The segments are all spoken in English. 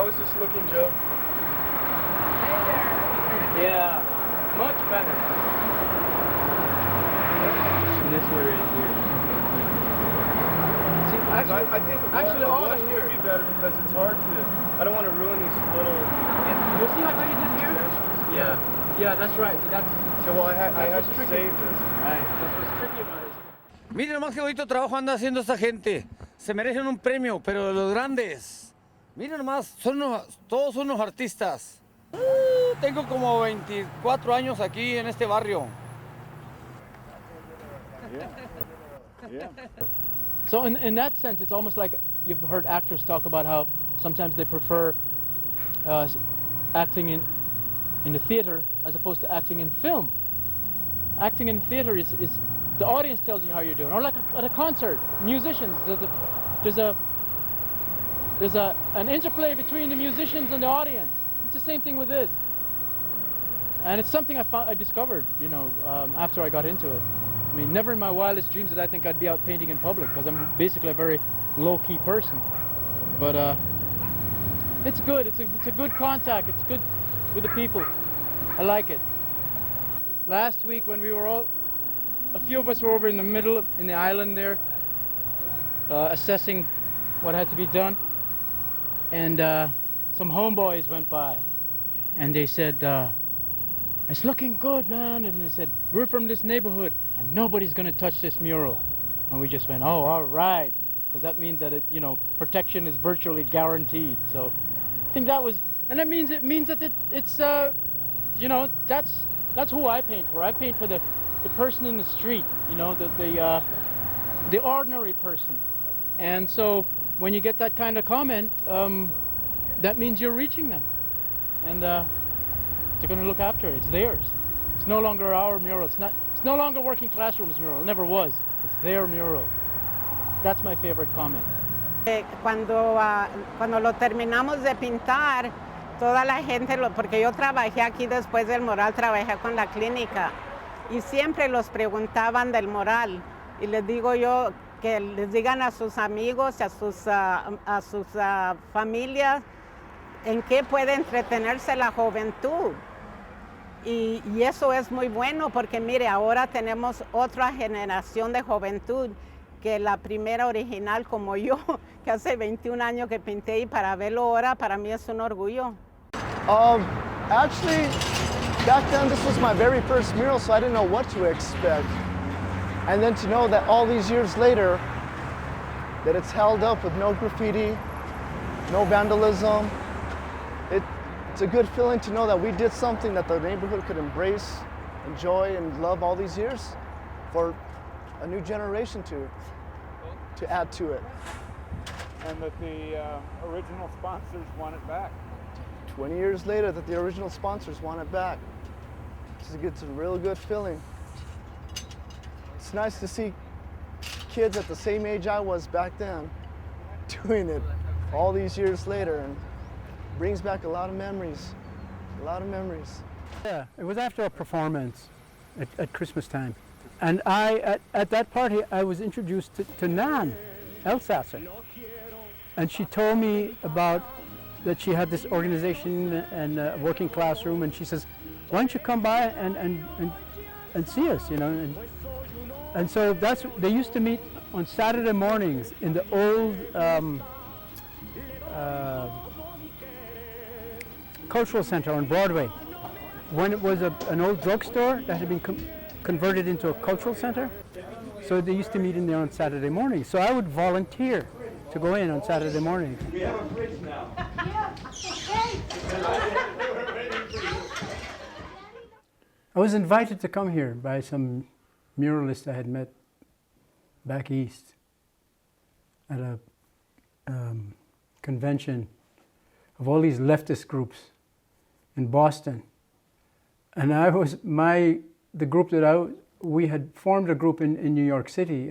How is this looking, Joe? Yeah, much better. And this area here. See, I think all one in would here. be better because it's hard to. I don't want to ruin these little. You see how you did here? Yeah. Yeah, that's right. See, that's So well, I had what's to tricky. save this. Right. That's what's tricky about it. Miren nomás qué bonito trabajo anda haciendo esta gente. Se merecen un premio, pero de los grandes. Miren nomás, todos unos artistas. Tengo como 24 años aquí en este barrio. So in that sense, it's almost like you've heard actors talk about how sometimes they prefer acting in the theater as opposed to acting in film. Acting in theater is the audience tells you how you're doing, or like at a concert, musicians. There's an interplay between the musicians and the audience. It's the same thing with this, and it's something I discovered, after I got into it. I mean, never in my wildest dreams did I think I'd be out painting in public, because I'm basically a very low-key person. But it's good. It's a good contact. It's good with the people. I like it. Last week when we were a few of us were over in the island there, assessing what had to be done, and some homeboys went by, and they said, "It's looking good, man," and they said, "We're from this neighborhood, and nobody's gonna touch this mural." And we just went, "Oh, all right," because that means that protection is virtually guaranteed. So I think that was, and that means that it's that's who I paint for. I paint for the person in the street, the ordinary person. And so when you get that kind of comment, that means you're reaching them, and they're going to look after it. It's theirs. It's no longer our mural. It's no longer working classrooms mural. It never was. It's their mural. That's my favorite comment. Cuando lo terminamos de pintar, toda la gente, porque yo trabajé aquí después del mural, trabajé con la clínica, y siempre los preguntaban del mural, y les digo yo que les digan a sus amigos, a sus familias, en qué puede entretenerse la juventud. Y eso es muy bueno, porque mire, ahora tenemos otra generación de juventud, que la primera original como yo, que hace 21 años que pinté, y para verlo ahora, para mí es un orgullo. Actually, back then this was my very first mural, so I didn't know what to expect. And then to know that all these years later, that it's held up with no graffiti, no vandalism, it's a good feeling to know that we did something that the neighborhood could embrace, enjoy, and love all these years for a new generation to add to it. And that the original sponsors want it back. 20 years later, that the original sponsors want it back. It's a real good feeling. It's nice to see kids at the same age I was back then doing it all these years later, and brings back a lot of memories. Yeah, it was after a performance at Christmas time. And at that party, I was introduced to Nan Elsasser. And she told me about that she had this organization and a working classroom, and she says, "Why don't you come by and see us, And so they used to meet on Saturday mornings in the old cultural center on Broadway. When it was an old drugstore that had been converted into a cultural center, so they used to meet in there on Saturday mornings. So I would volunteer to go in on Saturday morning. We have a fridge now. I was invited to come here by some muralist I had met back east at a convention of all these leftist groups in Boston. And the group that we had formed a group in New York City,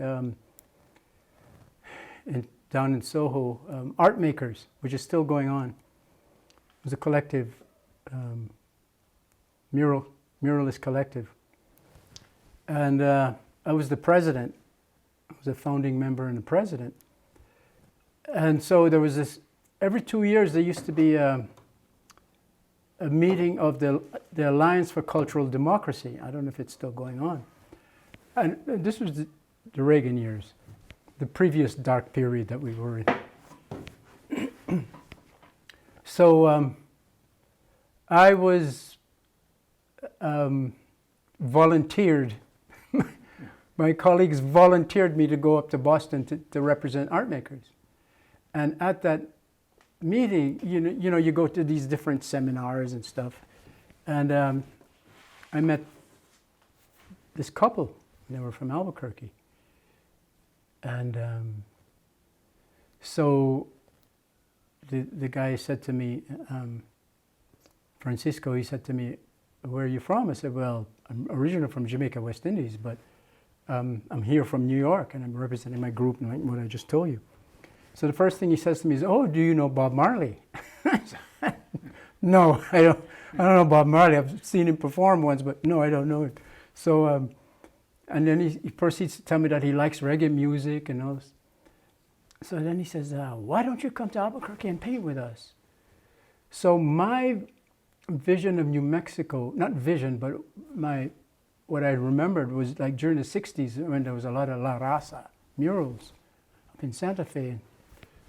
down in Soho, Art Makers, which is still going on. It was a collective, muralist collective. And I was the president. I was a founding member and the president. And so there was this every 2 years there used to be a meeting of the Alliance for Cultural Democracy. I don't know if it's still going on. And this was the Reagan years, the previous dark period that we were in. So I was volunteered. My colleagues volunteered me to go up to Boston to represent art makers. And at that meeting, you know, you go to these different seminars and stuff. And I met this couple. They were from Albuquerque. And so the guy said to me, Francisco, he said to me, "Where are you from?" I said, "Well, I'm originally from Jamaica, West Indies, but I'm here from New York, and I'm representing my group, and like what I just told you." So the first thing he says to me is, "Oh, do you know Bob Marley?" I said, "No, I don't know Bob Marley. I've seen him perform once, but no, I don't know him." So, and then he proceeds to tell me that he likes reggae music and all this. So then he says, "Why don't you come to Albuquerque and paint with us?" So my vision of New Mexico, not vision, but what I remembered was like during the 60s when there was a lot of La Raza murals up in Santa Fe.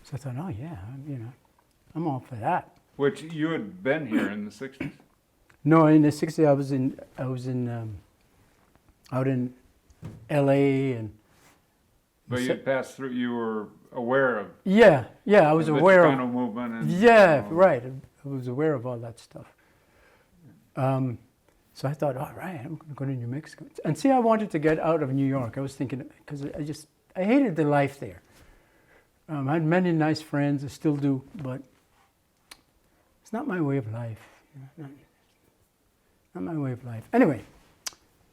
So I thought, oh yeah, I'm all for that. Which you had been here in the 60s. No, in the 60s I was out in LA and. But you passed through. You were aware of. Yeah, I was aware of. The Chicano movement. And, yeah, right. I was aware of all that stuff. So I thought, all right, I'm going to go to New Mexico. And see, I wanted to get out of New York. I was thinking, because I hated the life there. I had many nice friends, I still do, but it's not my way of life. Not my way of life. Anyway,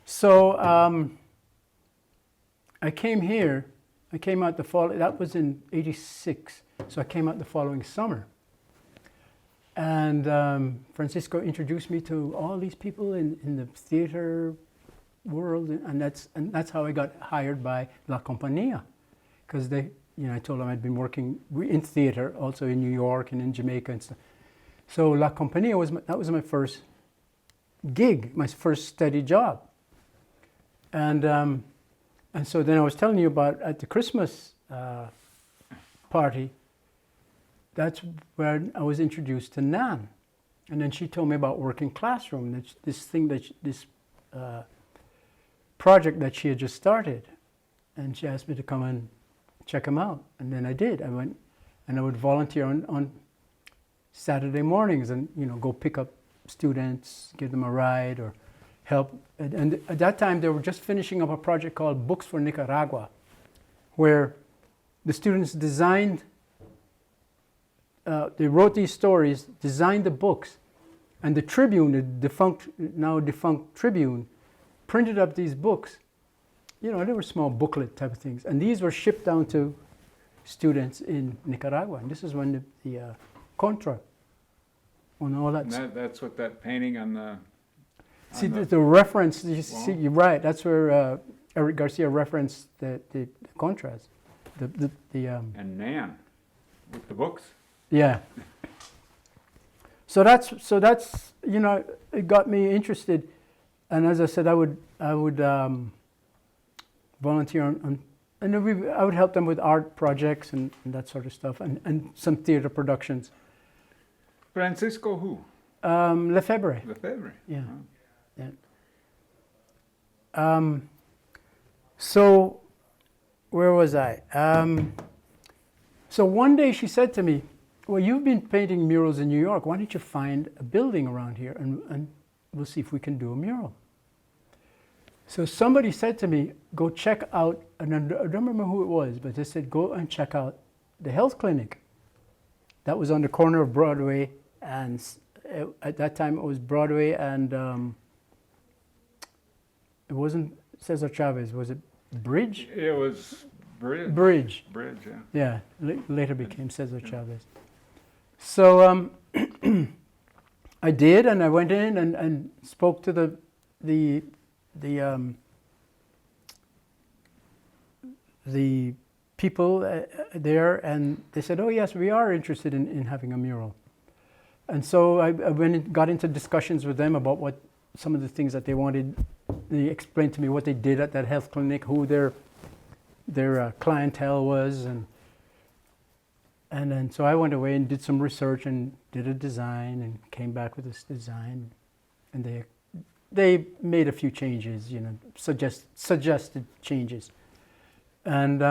so I came here. I came out the fall. That was in '86. So I came out the following summer. And Francisco introduced me to all these people in the theater world, and that's how I got hired by La Compañía, because I told them I'd been working in theater, also in New York and in Jamaica and stuff. So La Compañía was my first gig, my first steady job, and so then I was telling you about at the Christmas party. That's where I was introduced to Nan, and then she told me about working classroom. This project that she had just started, and she asked me to come and check them out, and then I did. I went, and I would volunteer on Saturday mornings, and go pick up students, give them a ride, or help. And at that time, they were just finishing up a project called Books for Nicaragua, where the students designed. They wrote these stories, designed the books, and the Tribune, the now defunct Tribune, printed up these books. They were small booklet type of things, and these were shipped down to students in Nicaragua. And this is when the Contra, and all that. And that's what that painting on the. See the reference. See, you're right. That's where Eric Garcia referenced the Contras, And Nan, with the books. Yeah. So that's it got me interested, and as I said, I would volunteer on and I would help them with art projects and that sort of stuff, and some theater productions. Francisco who? Lefebvre. Lefebvre. Yeah. Oh. Yeah. So where was I? So one day she said to me, "Well, you've been painting murals in New York. Why don't you find a building around here and we'll see if we can do a mural." So somebody said to me, "Go check out," and I don't remember who it was, but they said, "Go and check out the health clinic." That was on the corner of Broadway, and at that time it was Broadway and it wasn't Cesar Chavez, was it Bridge? It was Bridge. Bridge. Bridge, yeah. Yeah, later became Cesar Chavez. So I did, and I went in and spoke to the people there, and they said, "Oh yes, we are interested in having a mural." And so I went and got into discussions with them about what some of the things that they wanted. They explained to me what they did at that health clinic, who their clientele was, and then so I went away and did some research and did a design and came back with this design, and they made a few changes, you know, suggested changes, and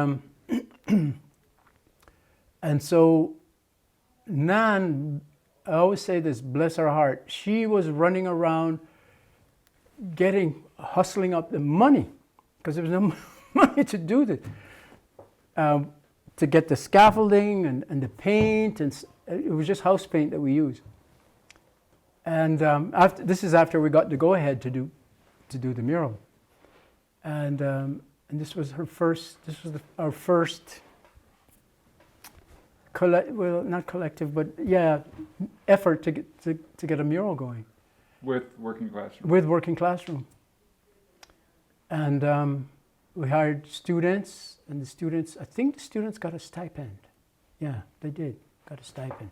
and so Nan, I always say this, bless her heart, she was running around hustling up the money, because there was no money to do this, to get the scaffolding and the paint, and it was just house paint that we used. And this is after we got the go-ahead to do the mural, and this was her first. This was our first. Well, not collective, but yeah, effort to get a mural going. With Working Classroom. With Working Classroom. And we hired students, and I think the students got a stipend. Yeah, they did, got a stipend.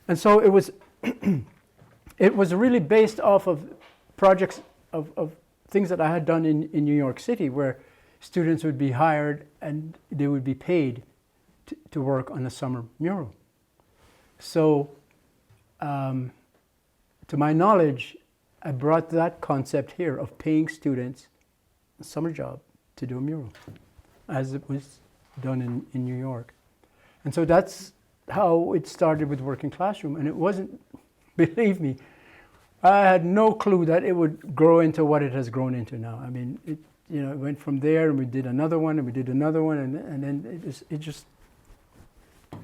And so it was, it was really based off of projects of things that I had done in New York City, where students would be hired and they would be paid to work on a summer mural. So, to my knowledge, I brought that concept here of paying students a summer job to do a mural, as it was done in New York. And so that's how it started with Working Classroom. And it wasn't, believe me, I had no clue that it would grow into what it has grown into now. I mean, it went from there, and we did another one, and we did another one, and then it just.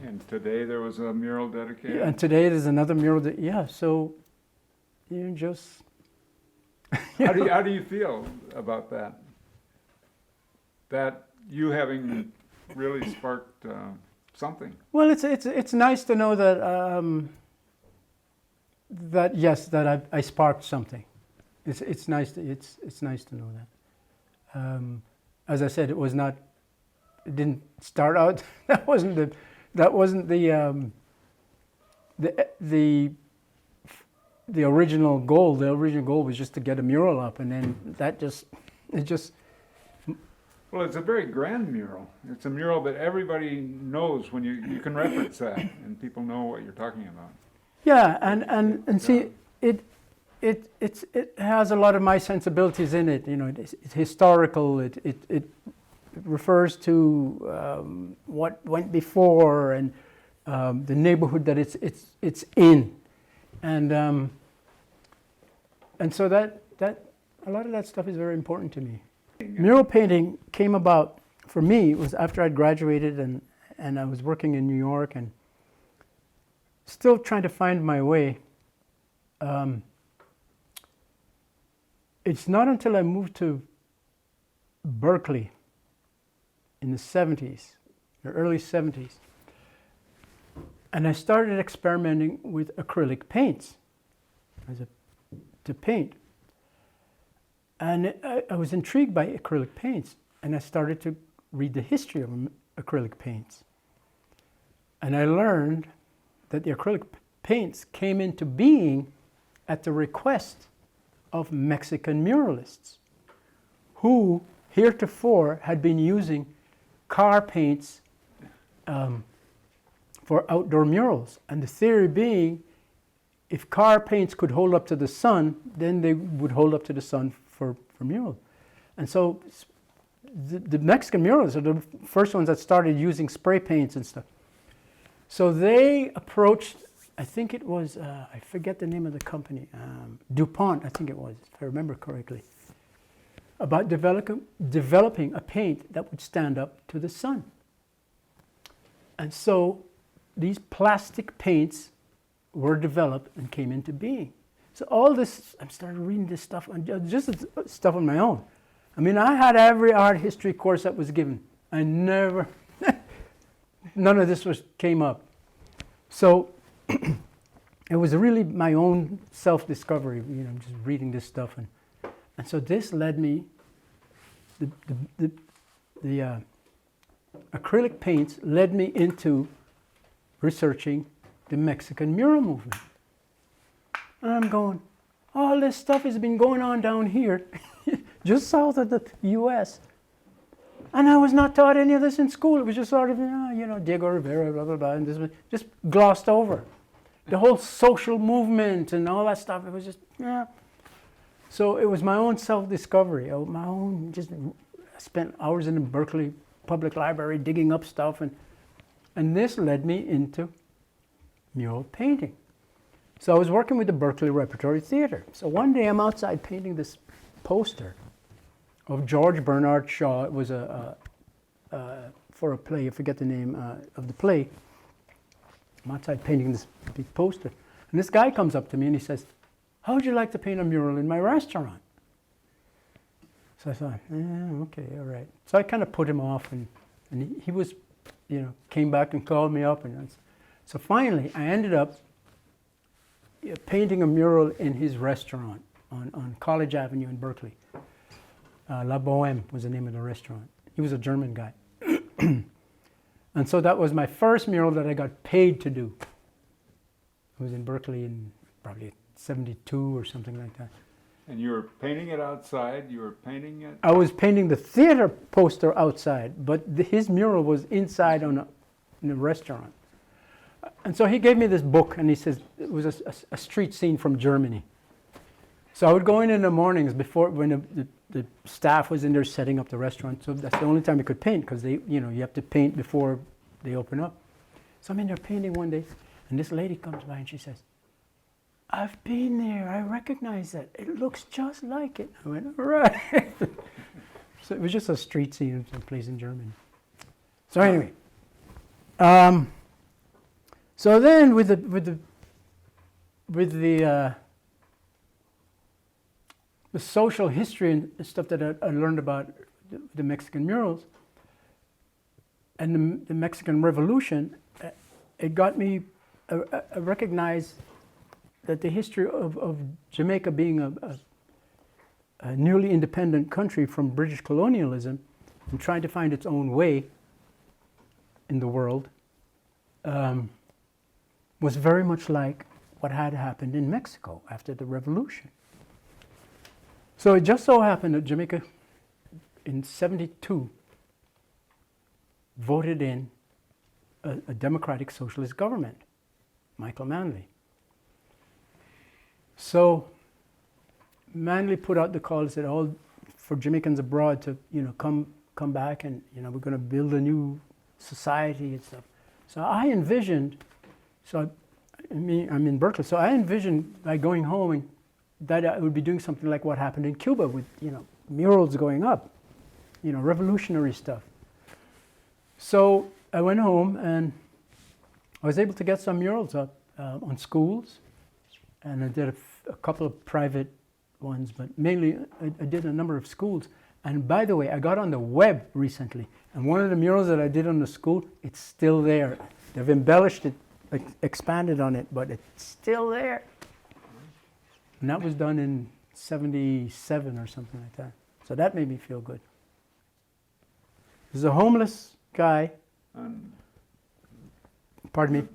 And today there was a mural dedicated. Yeah, and today there's another mural. So just. How do you feel about that? That you having really sparked something. Well, it's nice to know that that I sparked something. It's nice to know that. As I said, it didn't start out. That wasn't the original goal. The original goal was just to get a mural up, and then it just. Well, it's a very grand mural. It's a mural that everybody knows when you can reference that, and people know what you're talking about. Yeah, and see, it has a lot of my sensibilities in it. You know, it's historical. It refers to what went before, and the neighborhood that it's in, and so that a lot of that stuff is very important to me. Mural painting came about for me. It was after I'd graduated and I was working in New York and still trying to find my way. It's not until I moved to Berkeley in the 70s, the early 70s, and I started experimenting with acrylic paints to paint. And I was intrigued by acrylic paints, and I started to read the history of acrylic paints. And I learned that the acrylic paints came into being at the request of Mexican muralists, who heretofore had been using car paints for outdoor murals. And the theory being, if car paints could hold up to the sun, then they would hold up to the sun for murals. And so the Mexican muralists are the first ones that started using spray paints and stuff. So they approached, I think it was, I forget the name of the company, DuPont, I think it was, if I remember correctly, about developing a paint that would stand up to the sun. And so these plastic paints were developed and came into being. So all this, I started reading this stuff, and just stuff on my own. I mean, I had every art history course that was given. I never, none of this came up. So it was really my own self-discovery, just reading this stuff. And so this led me, the acrylic paints led me into researching the Mexican mural movement. And I'm going, all this stuff has been going on down here, just south of the US. And I was not taught any of this in school. It was just sort of, Diego Rivera, blah, blah, blah, and this was just glossed over. The whole social movement and all that stuff, it was just, yeah. So it was my own self-discovery, my own, I spent hours in the Berkeley Public Library digging up stuff, and this led me into mural painting. So I was working with the Berkeley Repertory Theater. So one day I'm outside painting this poster of George Bernard Shaw. It was for a play, I forget the name of the play. I'm outside painting this big poster. And this guy comes up to me and he says, how would you like to paint a mural in my restaurant? So I thought, okay, all right. So I kind of put him off, and he was, came back and called me up. So finally, I ended up painting a mural in his restaurant on College Avenue in Berkeley. La Bohème was the name of the restaurant. He was a German guy. And so that was my first mural that I got paid to do. It was in Berkeley in probably 72 or something like that. And you were painting it outside? You were painting it? I was painting the theater poster outside, but his mural was inside in a restaurant. And so he gave me this book, and he says it was a street scene from Germany. So I would go in the mornings when the staff was in there setting up the restaurant. So that's the only time you could paint, because you have to paint before they open up. So I'm in there painting one day, and this lady comes by and she says, I've been there, I recognize that. It looks just like it. I went, all right. So it was just a street scene someplace in Germany. So anyway, so then with the social history and stuff that I learned about the Mexican murals and the Mexican Revolution, it got me, I recognized that the history of Jamaica being a newly independent country from British colonialism and trying to find its own way in the world was very much like what had happened in Mexico after the revolution. So it just so happened that Jamaica in '72 voted in a democratic socialist government, Michael Manley. So Manley put out the call and said, all for Jamaicans abroad to come back, and we're going to build a new society and stuff. So I envisioned, I'm in Berkeley, so I envisioned by going home and that I would be doing something like what happened in Cuba with murals going up, revolutionary stuff. So I went home and I was able to get some murals up on schools, and I did a couple of private ones, but mainly I did a number of schools. And by the way, I got on the web recently, and one of the murals that I did on the school, it's still there. They've embellished it, expanded on it, but it's still there. And that was done in '77 or something like that. So that made me feel good. There's a homeless guy, pardon me,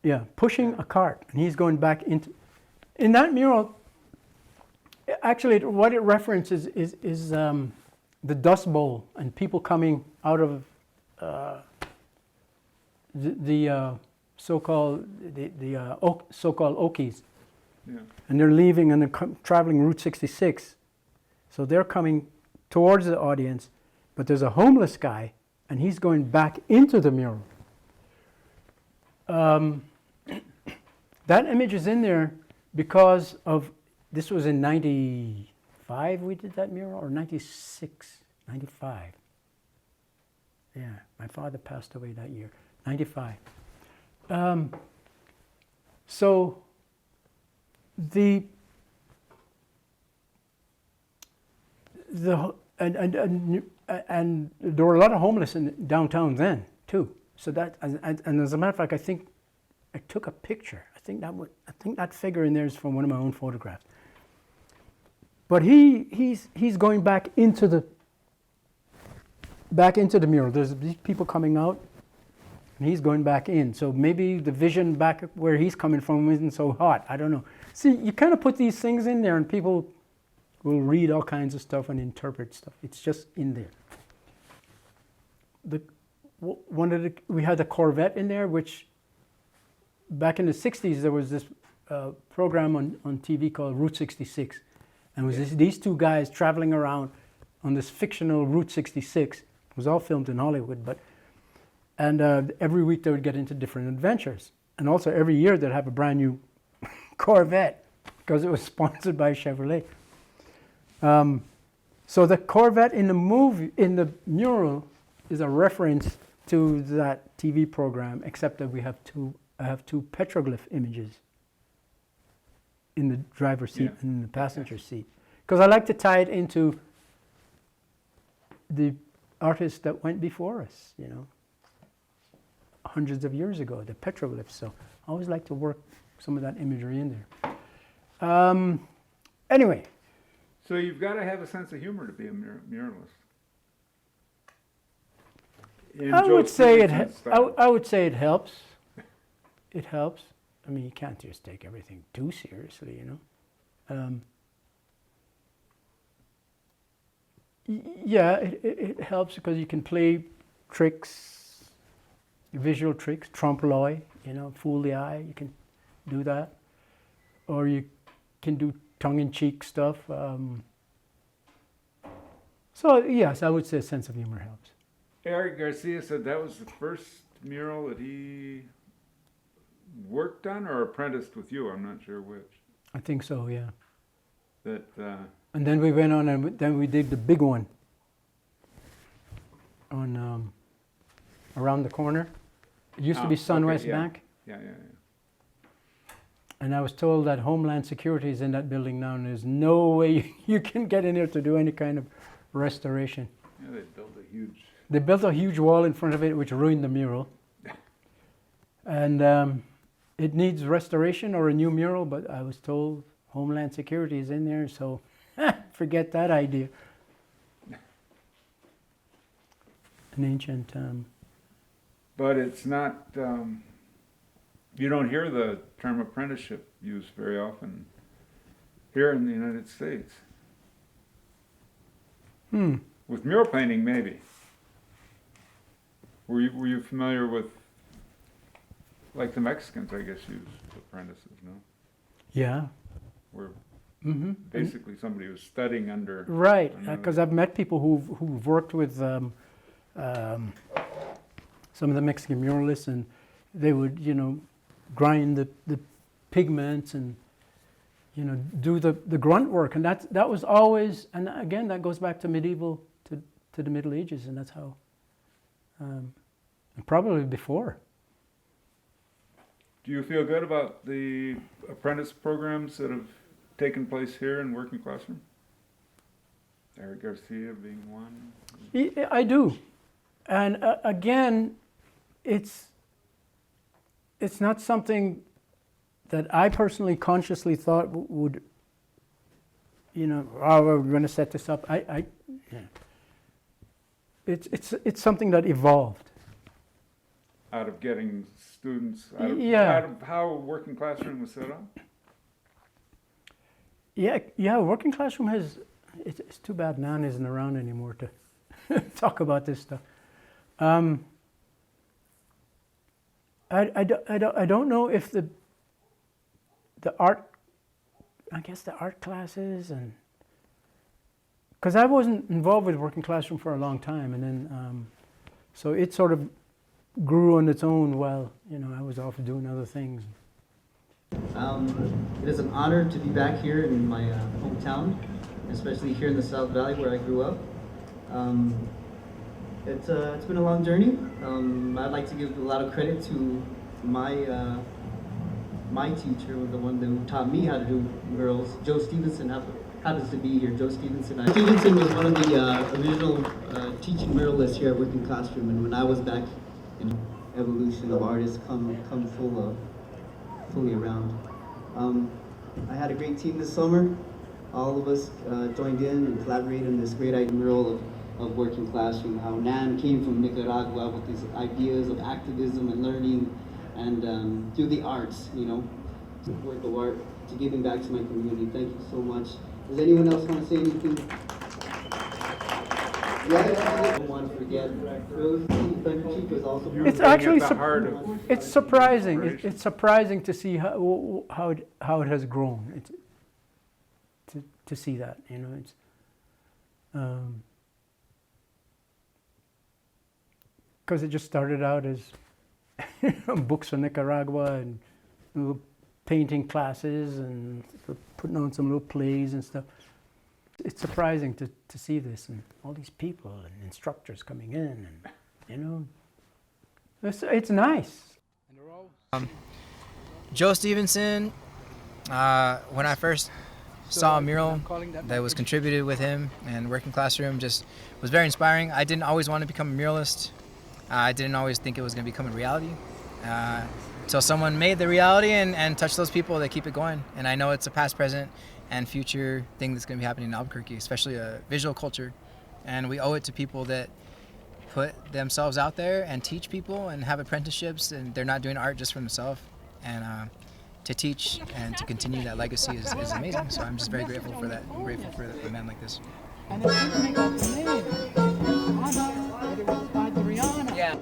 yeah, pushing a cart, and he's going back in that mural. Actually, what it references is the Dust Bowl and people coming out of the so-called Okies. Yeah. And they're leaving and they're traveling Route 66. So they're coming towards the audience, but there's a homeless guy and he's going back into the mural. That image is in there because of, this was in 95 we did that mural, or 96, 95. Yeah, my father passed away that year, 95. So and there were a lot of homeless in downtown then too. So that, and as a matter of fact, I think I took a picture. I think that figure in there is from one of my own photographs. But he's going back into back into the mural. There's these people coming out, and he's going back in. So maybe the vision back where he's coming from isn't so hot. I don't know. See, you kind of put these things in there, and people will read all kinds of stuff and interpret stuff. It's just in there. We had the Corvette in there, which back in the 60s, there was this program on TV called Route 66. And it was these two guys traveling around on this fictional Route 66. It was all filmed in Hollywood, and every week they would get into different adventures. And also every year they'd have a brand new Corvette because it was sponsored by Chevrolet. So the Corvette in the mural, is a reference to that TV program, except that I have two petroglyph images in the driver's seat and in the passenger seat. Because I like to tie it into the artists that went before us, hundreds of years ago, the petroglyphs. So I always like to work some of that imagery in there. Anyway. So you've got to have a sense of humor to be a muralist. I would say it helps. It helps. I mean, you can't just take everything too seriously, Yeah, it helps because you can play tricks, visual tricks, trompe-l'oeil, fool the eye. You can do that, or you can do tongue-in-cheek stuff. So yes, I would say a sense of humor helps. Eric Garcia said that was the first mural that he worked on or apprenticed with you. I'm not sure which. I think so, yeah. That. And then we went on and then we did the big one on around the corner. It used to be Sunwest Bank. Yeah. And I was told that Homeland Security is in that building now, and there's no way you can get in there to do any kind of restoration. Yeah, They built a huge wall in front of it, which ruined the mural. And it needs restoration or a new mural, but I was told Homeland Security is in there, so forget that idea. An ancient. But it's not. You don't hear the term apprenticeship used very often here in the United States. With mural painting, maybe. Were you familiar with, like the Mexicans, I guess, use apprentices, no? Yeah. Where basically somebody was studying under. Right, because I've met people who've worked with some of the Mexican muralists, and they would, grind the pigments and, do the grunt work, and that was always, and again, that goes back to medieval, to the Middle Ages, and that's how, and probably before. Do you feel good about the apprentice programs that have taken place here in Working Classroom? Eric Garcia being one? I do. And again, it's not something that I personally consciously thought would, we're going to set this up. It's something that evolved. Out of getting students, out of how Working Classroom was set up? Yeah, Working Classroom has, it's too bad Nan isn't around anymore to talk about this stuff. I don't know if the art, I guess the art classes, and because I wasn't involved with Working Classroom for a long time, and then so it sort of grew on its own while I was off doing other things. It is an honor to be back here in my hometown, especially here in the South Valley where I grew up. It's been a long journey. I'd like to give a lot of credit to my teacher, the one who taught me how to do murals. Joe Stephenson happens to be here. Joe Stephenson. Stephenson was one of the original teaching muralists here at Working Classroom, and when I was back in evolution of artists come fully around. I had a great team this summer. All of us joined in and collaborated on this great idea mural of of Working Classroom, how Nan came from Nicaragua with these ideas of activism and learning, and through the arts, you know, work of art, to giving back to my community. Thank you so much. Does anyone else want to say anything? I don't want to forget. It's actually at the heart of it's surprising. inspiration. It's surprising to see how it has grown. It's to see that, you know, it's because it just started out as books from Nicaragua and little painting classes and putting on some little plays and stuff. It's surprising to see this and all these people and instructors coming in, and you know, it's nice. Joe Stephenson, when I first saw a mural that was contributed with him and Working Classroom, just was very inspiring. I didn't always want to become a muralist. I didn't always think it was going to become a reality. Until someone made the reality and touched those people that keep it going. And I know it's a past, present, and future thing that's going to be happening in Albuquerque, especially a visual culture. And we owe it to people that put themselves out there and teach people and have apprenticeships, and they're not doing art just for themselves. And to teach and to continue that legacy is amazing. So I'm just very grateful for that. I'm grateful for a man like this. And it didn't make out the name. But it was Adriana. Yeah.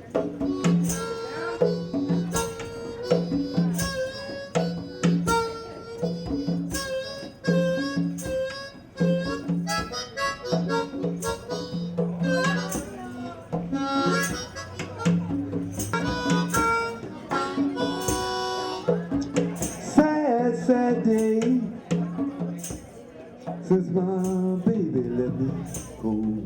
Sad day since my baby let me go.